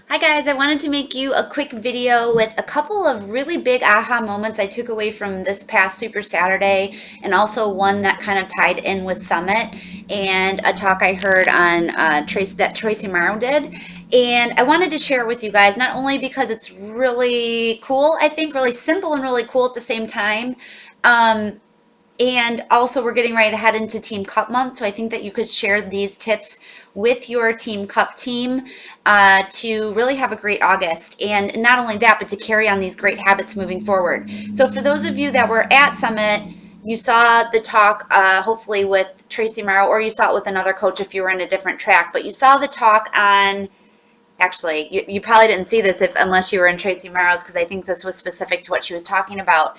Hi guys, I wanted to make you a quick video with a couple of really big aha moments I took away from this past Super Saturday, and also one that kind of tied in with Summit and a talk I heard on Tracy Morrow did. And I wanted to share it with you guys, not only because it's really cool, I think really simple and really cool at the same time. Um, and also, we're getting ready to head into Team Cup month. So I think that you could share these tips with your Team Cup team to really have a great August. And not only that, but to carry on these great habits moving forward. So for those of you that were at Summit, you saw the talk, hopefully with Tracy Morrow, or you saw it with another coach if you were in a different track. But you saw the talk on, actually, you probably didn't see this unless you were in Tracy Morrow's, because I think this was specific to what she was talking about.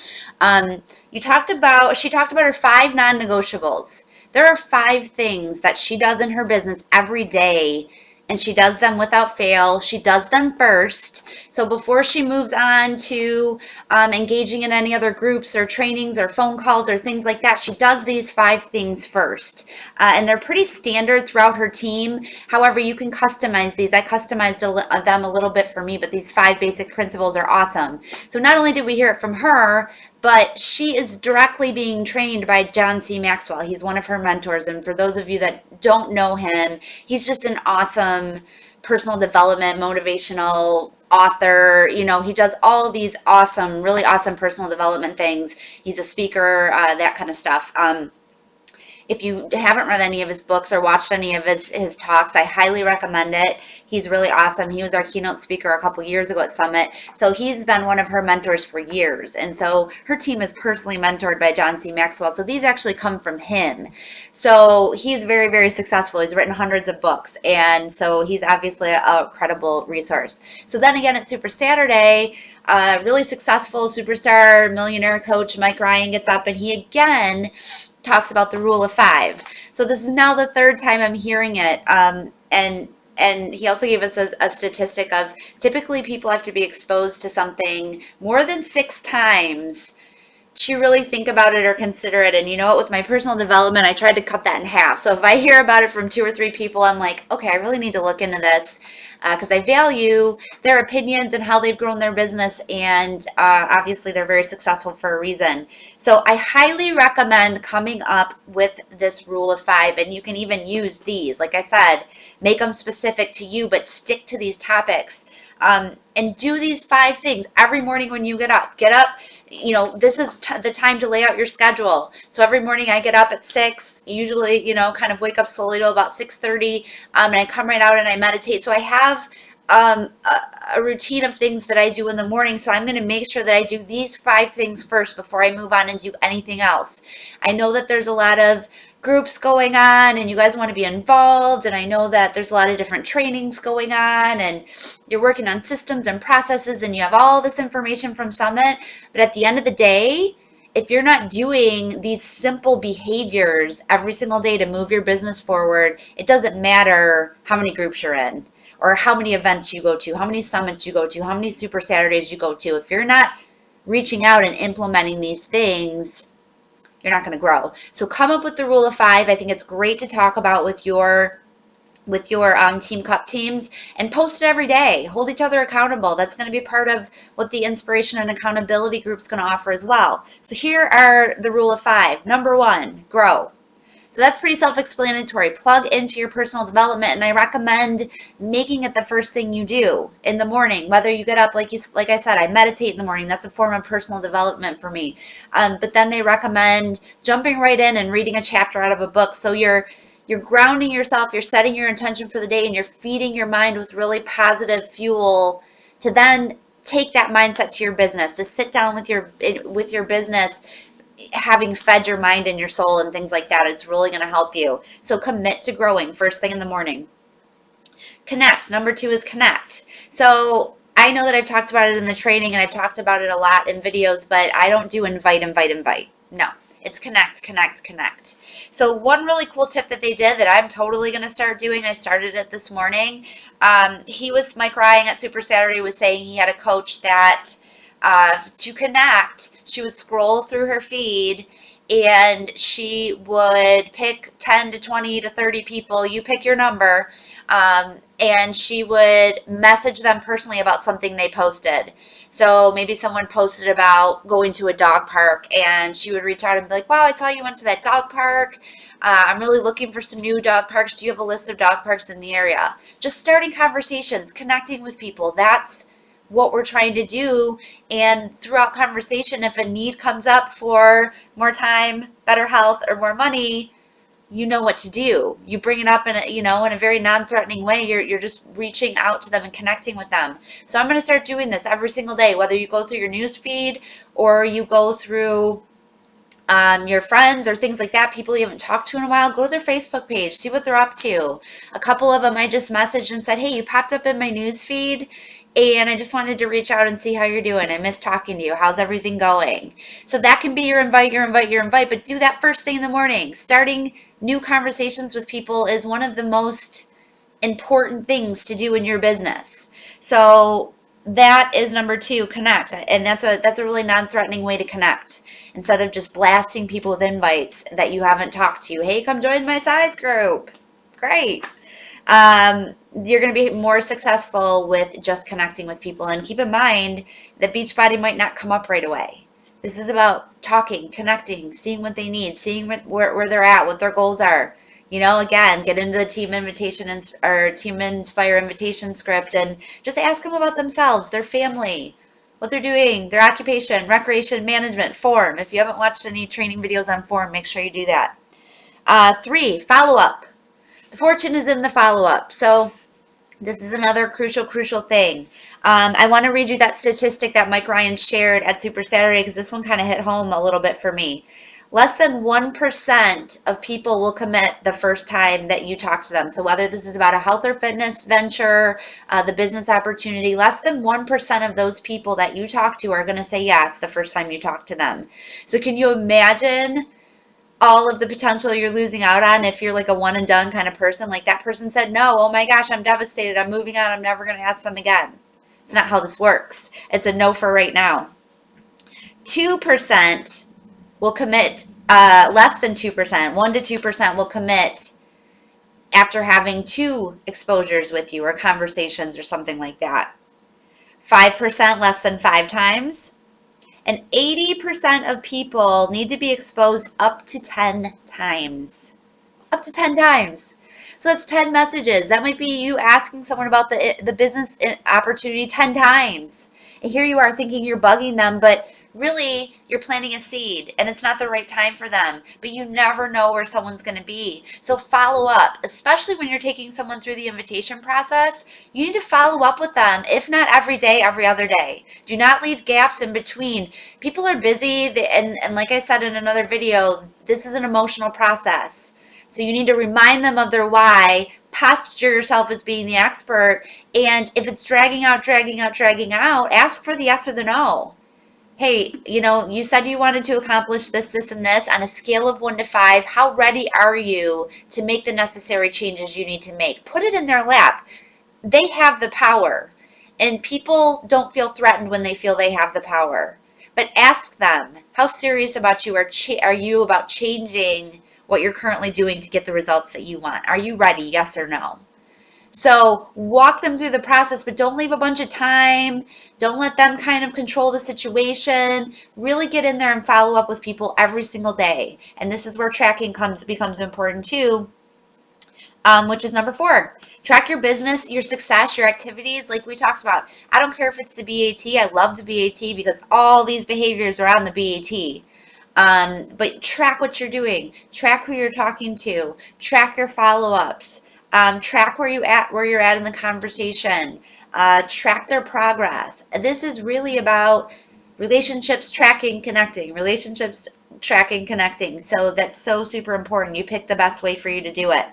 She talked about her 5 non-negotiables. There are 5 things that she does in her business every day, and she does them without fail. She does them first. So before she moves on to engaging in any other groups or trainings or phone calls or things like that, she does these 5 things first. And they're pretty standard throughout her team. However, you can customize these. I customized them a little bit for me, but these 5 basic principles are awesome. So not only did we hear it from her, but she is directly being trained by John C. Maxwell. He's one of her mentors. And for those of you that don't know him, he's just an awesome personal development, motivational author. You know, he does all of these awesome, really awesome personal development things. He's a speaker, that kind of stuff. If you haven't read any of his books or watched any of his talks, I highly recommend it. He's really awesome. He was our keynote speaker a couple years ago at Summit. So he's been one of her mentors for years. And so her team is personally mentored by John C. Maxwell. So these actually come from him. So he's very, very successful. He's written hundreds of books. And so he's obviously a credible resource. So then again at Super Saturday, really successful superstar millionaire coach Mike Ryan gets up and he again talks about the rule of 5. So this is now the third time I'm hearing it. And he also gave us a statistic of typically people have to be exposed to something more than 6 times to really think about it or consider it. And you know what, with my personal development, I tried to cut that in half. So if I hear about it from 2 or 3 people, I'm like, okay, I really need to look into this because I value their opinions and how they've grown their business. And obviously, they're very successful for a reason. So I highly recommend coming up with this rule of 5. And you can even use these. Like I said, make them specific to you, but stick to these topics. And do these 5 things every morning when you get up. Get up. You know, this is the time to lay out your schedule. So every morning I get up at 6, usually, you know, kind of wake up slowly to about 6:30, and I come right out and I meditate. So I have a routine of things that I do in the morning. So I'm going to make sure that I do these 5 things first before I move on and do anything else. I know that there's a lot of groups going on and you guys want to be involved, and I know that there's a lot of different trainings going on and you're working on systems and processes and you have all this information from Summit, but at the end of the day, if you're not doing these simple behaviors every single day to move your business forward, it doesn't matter how many groups you're in or how many events you go to, how many summits you go to, how many Super Saturdays you go to. If you're not reaching out and implementing these things, you're not going to grow. So come up with the rule of 5. I think it's great to talk about with your Team Cup teams, and post it every day. Hold each other accountable. That's going to be part of what the inspiration and accountability group is going to offer as well. So here are the rule of 5. Number 1, grow. So that's pretty self-explanatory. Plug into your personal development, and I recommend making it the first thing you do in the morning. Whether you get up, like I said, I meditate in the morning. That's a form of personal development for me. But then they recommend jumping right in and reading a chapter out of a book. So you're grounding yourself, you're setting your intention for the day, and you're feeding your mind with really positive fuel to then take that mindset to your business, to sit down with your business, having fed your mind and your soul and things like that. It's really going to help you. So commit to growing first thing in the morning. Connect. Number 2 is connect. So I know that I've talked about it in the training and I've talked about it a lot in videos, but I don't do invite. No, it's connect, connect, connect. So one really cool tip that they did that I'm totally going to start doing, I started it this morning. Mike Ryan at Super Saturday was saying he had a coach that to connect, she would scroll through her feed and she would pick 10 to 20 to 30 people. You pick your number And she would message them personally about something they posted. So maybe someone posted about going to a dog park, and she would reach out and be like, wow, I saw you went to that dog park. I'm really looking for some new dog parks. Do you have a list of dog parks in the area? Just starting conversations, connecting with people. That's what we're trying to do. And throughout conversation, if a need comes up for more time, better health, or more money, you know what to do. You bring it up in a very non-threatening way. You're just reaching out to them and connecting with them. So I'm going to start doing this every single day, whether you go through your news feed or you go through your friends or things like that, people you haven't talked to in a while. Go to their Facebook page, see what they're up to. A couple of them I just messaged and said, hey, you popped up in my news feed, and I just wanted to reach out and see how you're doing. I miss talking to you. How's everything going? So that can be your invite, but do that first thing in the morning. Starting new conversations with people is one of the most important things to do in your business. So that is number 2, connect. And that's a really non-threatening way to connect, instead of just blasting people with invites that you haven't talked to. Hey, come join my size group. Great. You're going to be more successful with just connecting with people. And keep in mind that Beachbody might not come up right away. This is about talking, connecting, seeing what they need, seeing where they're at, what their goals are. Again, get into the team invitation or team inspire invitation script and just ask them about themselves, their family, what they're doing, their occupation, recreation, management, form. If you haven't watched any training videos on form, make sure you do that. 3, follow up. The fortune is in the follow up. So this is another crucial thing. I want to read you that statistic that Mike Ryan shared at Super Saturday, because this one kind of hit home a little bit for me. Less than 1% of people will commit the first time that you talk to them. So whether this is about a health or fitness venture, the business opportunity, less than 1% of those people that you talk to are going to say yes the first time you talk to them. So can you imagine all of the potential you're losing out on if you're like a one and done kind of person? Like that person said no, oh my gosh, I'm devastated, I'm moving on, I'm never going to ask them again. It's not how this works. It's a no for right now. 2% will commit, less than 2%, 1 to 2% will commit after having 2 exposures with you or conversations or something like that. 5% less than 5 times. And 80% of people need to be exposed up to 10 times. Up to 10 times. So that's 10 messages. That might be you asking someone about the business opportunity 10 times. And here you are thinking you're bugging them, but really you're planting a seed and it's not the right time for them. But you never know where someone's going to be. So follow up, especially when you're taking someone through the invitation process. You need to follow up with them, if not every day, every other day. Do not leave gaps in between. People are busy, and like I said in another video, this is an emotional process. So you need to remind them of their why, posture yourself as being the expert, and if it's dragging out, ask for the yes or the no. Hey, you said you wanted to accomplish this, and this. On a scale of 1 to 5, how ready are you to make the necessary changes you need to make? Put it in their lap. They have the power, and people don't feel threatened when they feel they have the power. But ask them, how serious about you are you about changing what you're currently doing to get the results that you want? Are you ready? Yes or no? So walk them through the process, but don't leave a bunch of time. Don't let them kind of control the situation. Really get in there and follow up with people every single day. And this is where tracking becomes important too, which is number 4. Track your business, your success, your activities, like we talked about. I don't care if it's the BAT. I love the BAT because all these behaviors are on the BAT. But track what you're doing. Track who you're talking to. Track your follow-ups. Track where you're at in the conversation. Track their progress. This is really about relationships tracking, connecting. Relationships tracking, connecting. So that's so super important. You pick the best way for you to do it.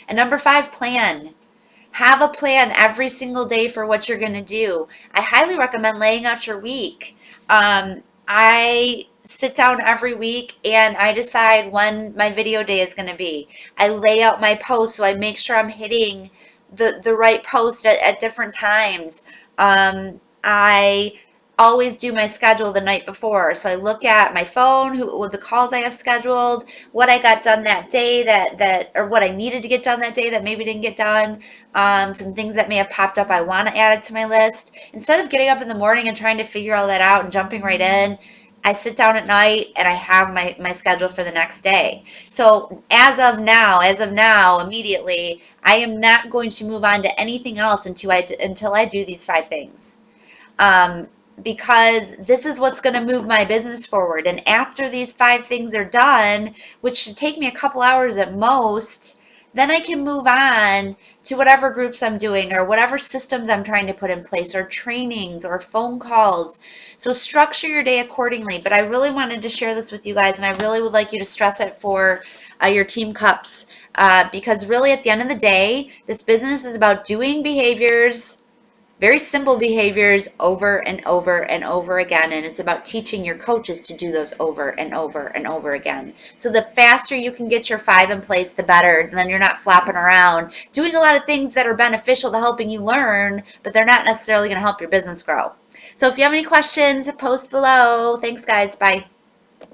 And number 5, plan. Have a plan every single day for what you're going to do. I highly recommend laying out your week. I sit down every week and I decide when my video day is going to be. I lay out my posts so I make sure I'm hitting the right post at different times. I always do my schedule the night before. So I look at my phone, with the calls I have scheduled, what I got done that day or what I needed to get done that day that maybe didn't get done, some things that may have popped up I want to add it to my list. Instead of getting up in the morning and trying to figure all that out and jumping right in, I sit down at night and I have my schedule for the next day. So as of now, immediately, I am not going to move on to anything else until I do these 5 things. Um, because this is what's going to move my business forward. And after these 5 things are done, which should take me a couple hours at most, then I can move on to whatever groups I'm doing or whatever systems I'm trying to put in place or trainings or phone calls. So structure your day accordingly. But I really wanted to share this with you guys, and I really would like you to stress it for your team cups, because really at the end of the day, this business is about doing behaviors, very simple behaviors, over and over and over again. And it's about teaching your coaches to do those over and over and over again. So the faster you can get your 5 in place, the better. And then you're not flopping around doing a lot of things that are beneficial to helping you learn, but they're not necessarily going to help your business grow. So if you have any questions, post below. Thanks, guys. Bye.